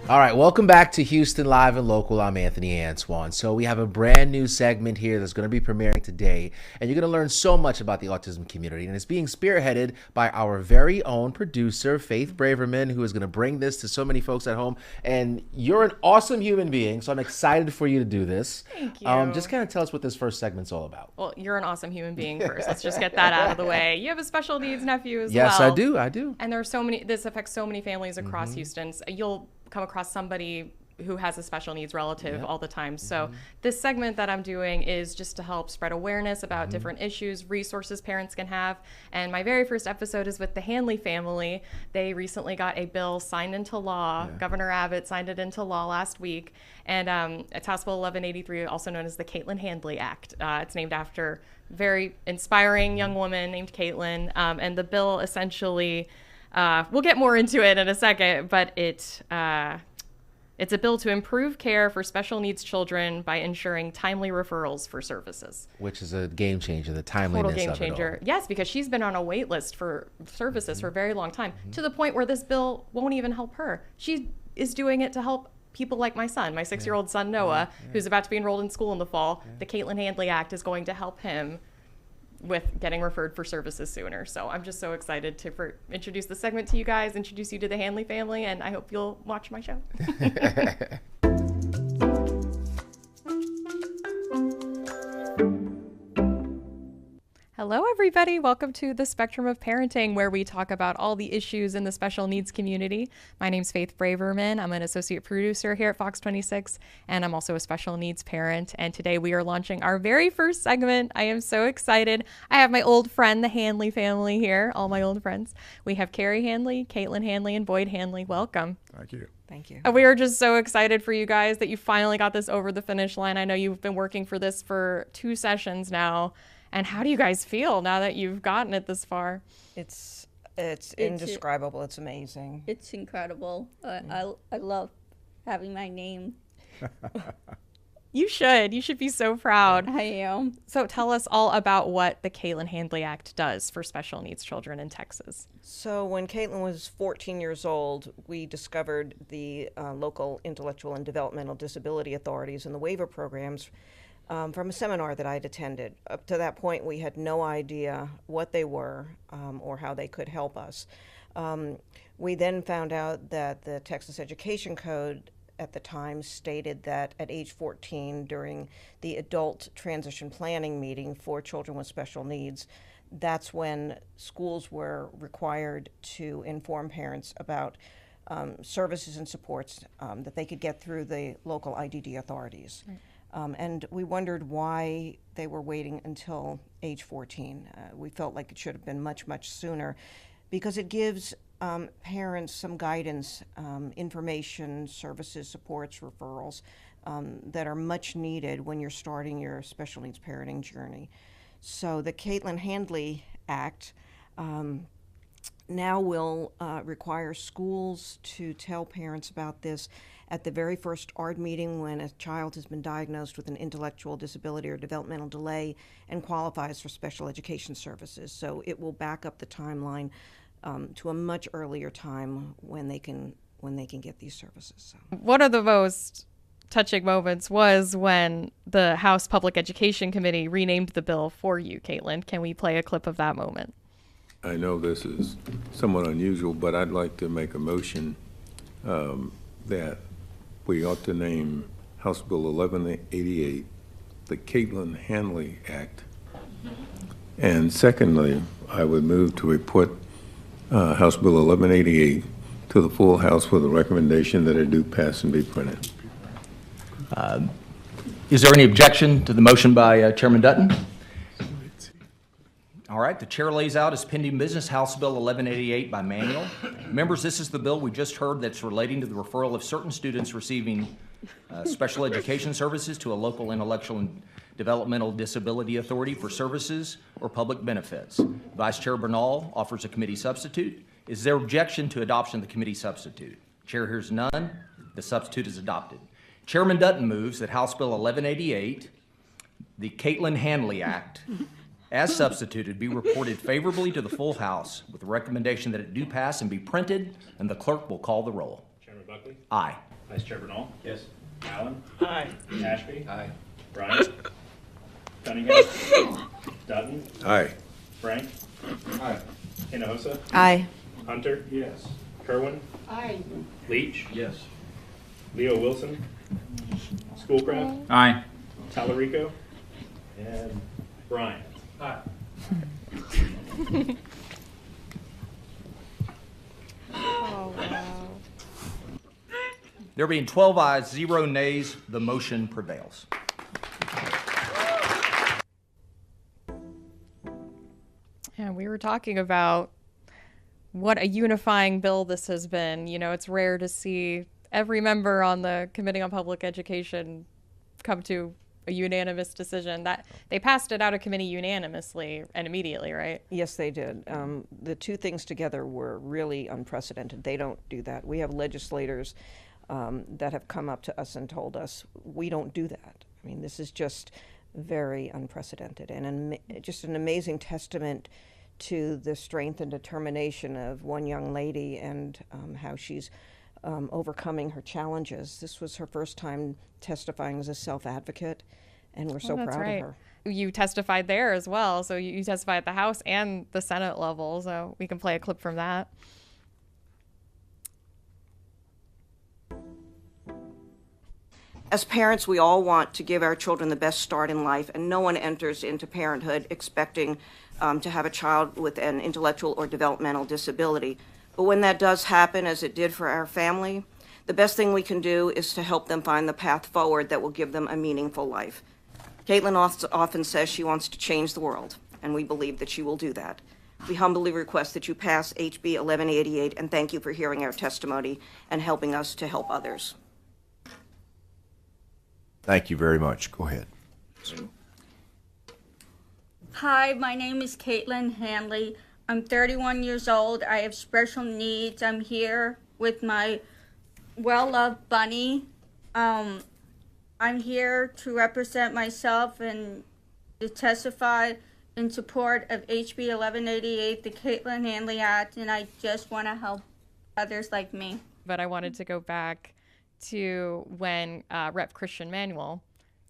All right, welcome back to Houston Live and Local. I'm Anthony Answan. So we have a brand new segment here that's going to be premiering today, and you're going to learn so much about the autism community, and it's being spearheaded by our very own producer, Faith Braverman, who is going to bring this to so many folks at home. And you're an awesome human being, so I'm excited for you to do this. Thank you. Just kind of tell us what this first segment's all about. Well, you're an awesome human being first. Let's just get that out of the way. You have a special needs nephew as well. Yes, I do. And there are so many, this affects so many families across Houston. So you'll come across somebody who has a special needs relative all the time. So this segment that I'm doing is just to help spread awareness about different issues, resources parents can have. And my very first episode is with the Handley family. They recently got a bill signed into law. Governor Abbott signed it into law last week. And it's House Bill 1183, also known as the Caytlin Handley Act. It's named after a very inspiring young woman named Caytlin. And the bill essentially, we'll get more into it in a second, but it's a bill to improve care for special needs children by ensuring timely referrals for services. Which is a game changer, the timeliness Total game of it changer. all. Yes, because she's been on a wait list for services for a very long time, to the point where this bill won't even help her. She is doing it to help people like my son, my 6-year-old son, Noah, who's about to be enrolled in school in the fall. The Caytlin Handley Act is going to help him with getting referred for services sooner. So I'm just so excited to introduce the segment to you guys, introduce you to the Handley family, and I hope you'll watch my show. Hello, everybody. Welcome to the Spectrum of Parenting, where we talk about all the issues in the special needs community. My name's Faith Braverman. I'm an associate producer here at Fox 26, and I'm also a special needs parent. And today we are launching our very first segment. I am so excited. I have my old friend, the Handley family here, all my old friends. We have Carey Handley, Caytlin Handley, and Boyd Handley. Welcome. Thank you. Thank you. We are just so excited for you guys that you finally got this over the finish line. I know you've been working for this for 2 sessions now. And how do you guys feel now that you've gotten it this far? It's indescribable. It's amazing. It's incredible. I love having my name. You should be so proud. I am. So tell us all about what the Caytlin Handley Act does for special needs children in Texas. So when Caytlin was 14 years old, we discovered the local intellectual and developmental disability authorities and the waiver programs from a seminar that I'd attended. Up to that point, we had no idea what they were or how they could help us. We then found out that the Texas Education Code at the time stated that at age 14, during the adult transition planning meeting for children with special needs, that's when schools were required to inform parents about services and supports that they could get through the local IDD authorities. Right. And we wondered why they were waiting until age 14. We felt like it should have been much, much sooner, because it gives parents some guidance, information, services, supports, referrals that are much needed when you're starting your special needs parenting journey. So the Caytlin Handley Act now will require schools to tell parents about this at the very first ARD meeting when a child has been diagnosed with an intellectual disability or developmental delay and qualifies for special education services. So it will back up the timeline to a much earlier time when they can get these services. So. One of the most touching moments was when the House Public Education Committee renamed the bill for you, Caytlin. Can we play a clip of that moment? I know this is somewhat unusual, but I'd like to make a motion that we ought to name House Bill 1188 the Caytlin Handley Act. And secondly, I would move to report House Bill 1188 to the full House with a recommendation that it do pass and be printed. Is there any objection to the motion by Chairman Dutton? All right, the chair lays out as pending business House Bill 1188 by manual. Members, this is the bill we just heard that's relating to the referral of certain students receiving special education services to a local intellectual and developmental disability authority for services or public benefits. Vice Chair Bernal offers a committee substitute. Is there objection to adoption of the committee substitute? Chair hears none. The substitute is adopted. Chairman Dutton moves that House Bill 1188, the Caytlin Handley Act, as substituted, be reported favorably to the full House with the recommendation that it do pass and be printed, and the clerk will call the roll. Chairman Buckley? Aye. Vice Chair Bernal. Yes. Allen. Aye. Ashby. Aye. Bryant. Cunningham. Dutton. Aye. Frank. Aye. Hinojosa. Aye. Hunter. Yes. Kerwin. Aye. Leach. Yes. Leo Wilson. Schoolcraft. Aye. Talarico. And Bryant. Aye. Oh, wow. There being 12 ayes, 0 nays, the motion prevails. And we were talking about what a unifying bill this has been. You know, it's rare to see every member on the Committee on Public Education come to a unanimous decision. That they passed it out of committee unanimously and immediately, right? Yes, they did. The two things together were really unprecedented. They don't do that. We have legislators that have come up to us and told us we don't do that. I mean, this is just very unprecedented and just an amazing testament to the strength and determination of one young lady and how she's overcoming her challenges. This was her first time testifying as a self-advocate, and we're so That's proud right. of her. You testified there as well. So you testified at the House and the Senate level. So we can play a clip from that. As parents, we all want to give our children the best start in life, and no one enters into parenthood expecting to have a child with an intellectual or developmental disability. But when that does happen, as it did for our family, the best thing we can do is to help them find the path forward that will give them a meaningful life. Caytlin often says she wants to change the world, and we believe that she will do that. We humbly request that you pass HB 1188, and thank you for hearing our testimony and helping us to help others. Thank you very much. Go ahead. Hi, my name is Caytlin Handley. I'm 31 years old. I have special needs. I'm here with my well-loved bunny. I'm here to represent myself and to testify in support of HB 1188, the Caytlin Handley Act, and I just want to help others like me. But I wanted to go back to when Rep. Christian Manuel,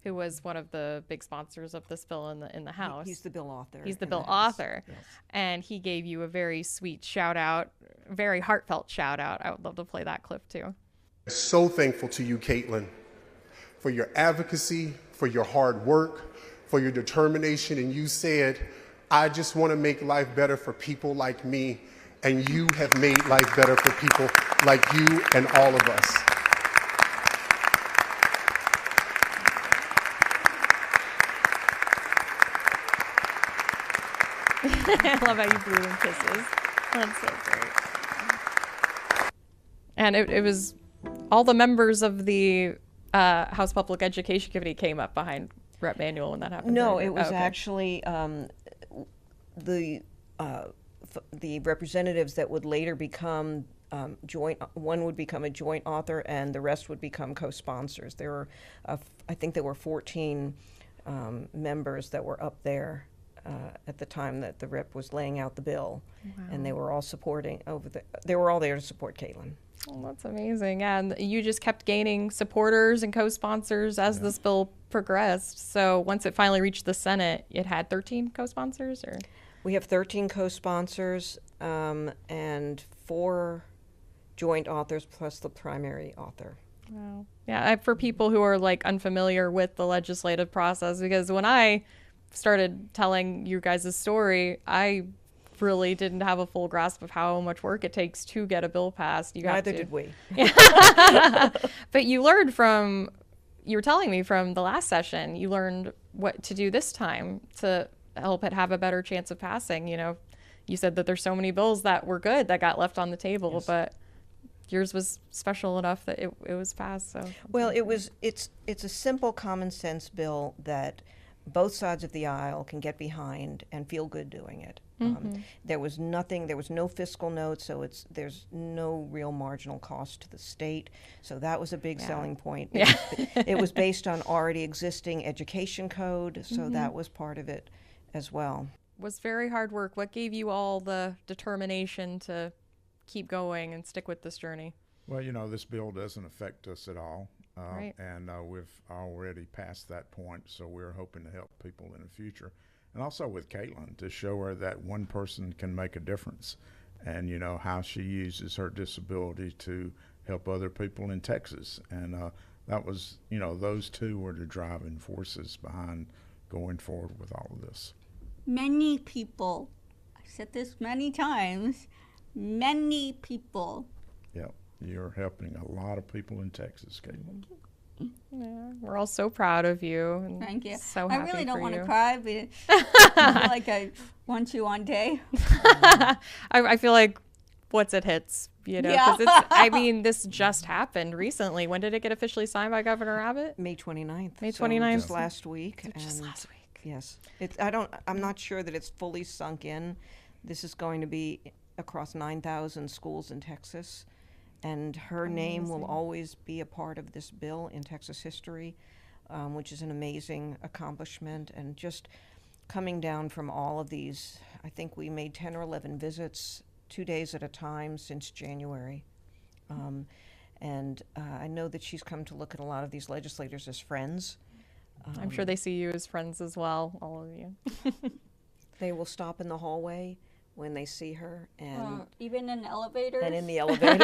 who was one of the big sponsors of this bill in the House. He's the bill author. He's the in bill House. author. Yes. And he gave you a very sweet shout out, very heartfelt shout out. I would love to play that clip too. So thankful to you, Caytlin, for your advocacy, for your hard work, for your determination. And you said, I just want to make life better for people like me. And you have made life better for people like you and all of us. I love how you blew them kisses. That's so great. And it was all the members of the House Public Education Committee came up behind Rep. Manuel when that happened. No, right? it was Okay. actually the representatives that would later become joint. One would become a joint author, and the rest would become co-sponsors. There were, I think, there were 14 members that were up there at the time that the rep was laying out the bill, and they were all supporting they were all there to support Caytlin. Oh, that's amazing. Yeah, and you just kept gaining supporters and co-sponsors as this bill progressed. So once it finally reached the Senate, it had 13 co-sponsors, or? We have 13 co-sponsors and 4 joint authors plus the primary author. Wow. Yeah, for people who are like unfamiliar with the legislative process, because when I started telling you guys' story, I really didn't have a full grasp of how much work it takes to get a bill passed. Neither did we. But you learned from, you were telling me from the last session, you learned what to do this time to help it have a better chance of passing. You know, you said that there's so many bills that were good that got left on the table, yes, but yours was special enough that it was passed. So well, it's a simple common sense bill that both sides of the aisle can get behind and feel good doing it. There was no fiscal note, so there's no real marginal cost to the state. So that was a big selling point. Yeah. It was based on already existing education code, so that was part of it as well. Was very hard work. What gave you all the determination to keep going and stick with this journey? Well, this bill doesn't affect us at all. Right. And we've already passed that point, so we're hoping to help people in the future. And also with Caytlin, to show her that one person can make a difference, and how she uses her disability to help other people in Texas. And that was, those two were the driving forces behind going forward with all of this. Many people, I said this many times, many people. Yep. You're helping a lot of people in Texas, Caitlin. Yeah, we're all so proud of you. And Thank you. So I happy really don't for want to you. cry, but I feel like I want to one day. I feel like once it hits, Yeah. because this just happened recently. When did it get officially signed by Governor Abbott? May 29th. May So 29th. just last week. Just and last week. Yes. I'm not sure that it's fully sunk in. This is going to be across 9,000 schools in Texas. And her name will always be a part of this bill in Texas history, which is an amazing accomplishment. And just coming down from all of these, I think we made 10 or 11 visits 2 days at a time since January. And I know that she's come to look at a lot of these legislators as friends. I'm sure they see you as friends as well, all of you. They will stop in the hallway when they see her, and Even in elevators. and in the elevator,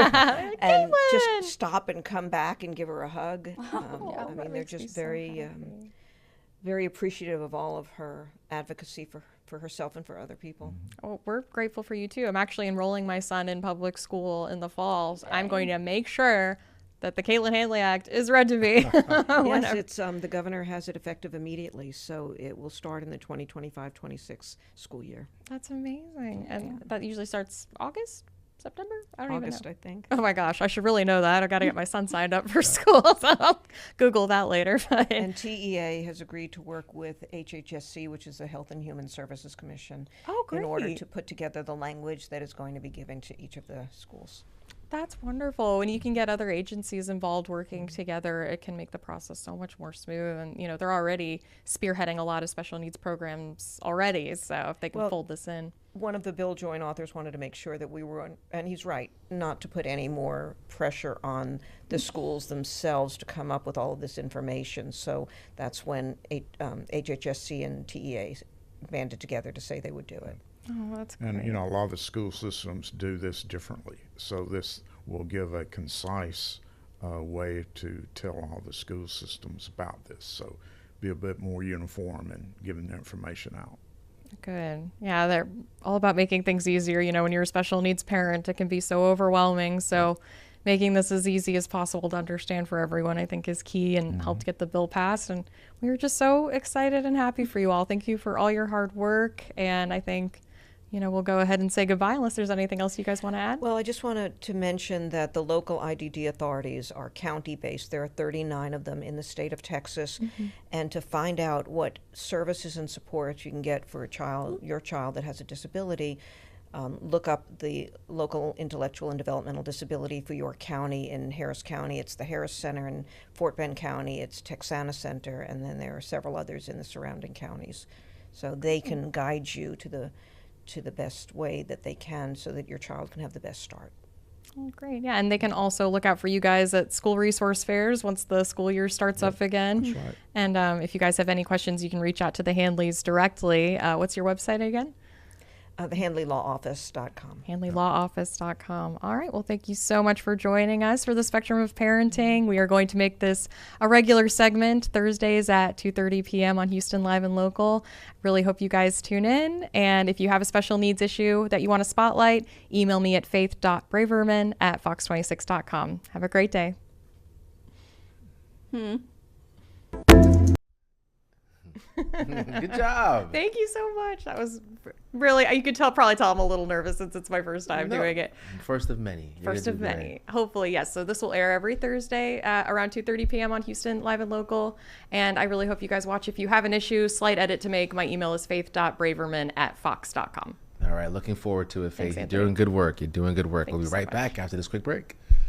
and just stop and come back and give her a hug. I mean, they're just very, very appreciative of all of her advocacy for herself and for other people. Oh, we're grateful for you too. I'm actually enrolling my son in public school in the fall. So I'm going to make sure that the Caytlin Handley Act is read to me. Yes, it's the governor has it effective immediately, so it will start in the 2025-26 school year. That's amazing. And that usually starts August, September? I don't August, even know. I think. Oh my gosh, I should really know that. I got to get my son signed up for school, so I'll Google that later. And TEA has agreed to work with HHSC, which is the Health and Human Services Commission, in order great. to put together the language that is going to be given to each of the schools. That's wonderful. When you can get other agencies involved working together, it can make the process so much more smooth. And, they're already spearheading a lot of special needs programs already. So if they can fold this in. One of the bill joint authors wanted to make sure that we were, and he's right, not to put any more pressure on the schools themselves to come up with all of this information. So that's when HHSC and TEA banded together to say they would do it. Oh, that's great. And, a lot of the school systems do this differently. So this will give a concise way to tell all the school systems about this. So be a bit more uniform in giving the information out. Good. Yeah, they're all about making things easier. When you're a special needs parent, it can be so overwhelming. So making this as easy as possible to understand for everyone, I think, is key and helped get the bill passed. And we were just so excited and happy for you all. Thank you for all your hard work. And I think, we'll go ahead and say goodbye unless there's anything else you guys want to add. Well, I just wanted to mention that the local IDD authorities are county-based. There are 39 of them in the state of Texas. And to find out what services and supports you can get for your child that has a disability, look up the local intellectual and developmental disability for your county. In Harris County, it's the Harris Center. In Fort Bend County, it's Texana Center. And then there are several others in the surrounding counties. So they can guide you to the best way that they can so that your child can have the best start. Oh, great. Yeah, and they can also look out for you guys at school resource fairs once the school year starts up again. That's right. And if you guys have any questions, you can reach out to the Handleys directly. What's your website again? The HandleyLawOffice.com. HandleyLawOffice.com. All right. Well, thank you so much for joining us for the Spectrum of Parenting. We are going to make this a regular segment Thursdays at 2:30 p.m. on Houston Live and Local. Really hope you guys tune in. And if you have a special needs issue that you want to spotlight, email me at faith.braverman@fox26.com. Have a great day. Good job. Thank you so much. That was really, you could probably tell I'm a little nervous since it's my first time doing it. First of many. First of many. Hopefully, yes. So this will air every Thursday around 2:30 p.m. on Houston Live and Local. And I really hope you guys watch. If you have an issue, slight edit to make, my email is faith.braverman@fox.com. All right. Looking forward to it, Faith. Thanks, You're Anthony. doing good work. You're doing good work. Thank We'll be you so right much. back after this quick break.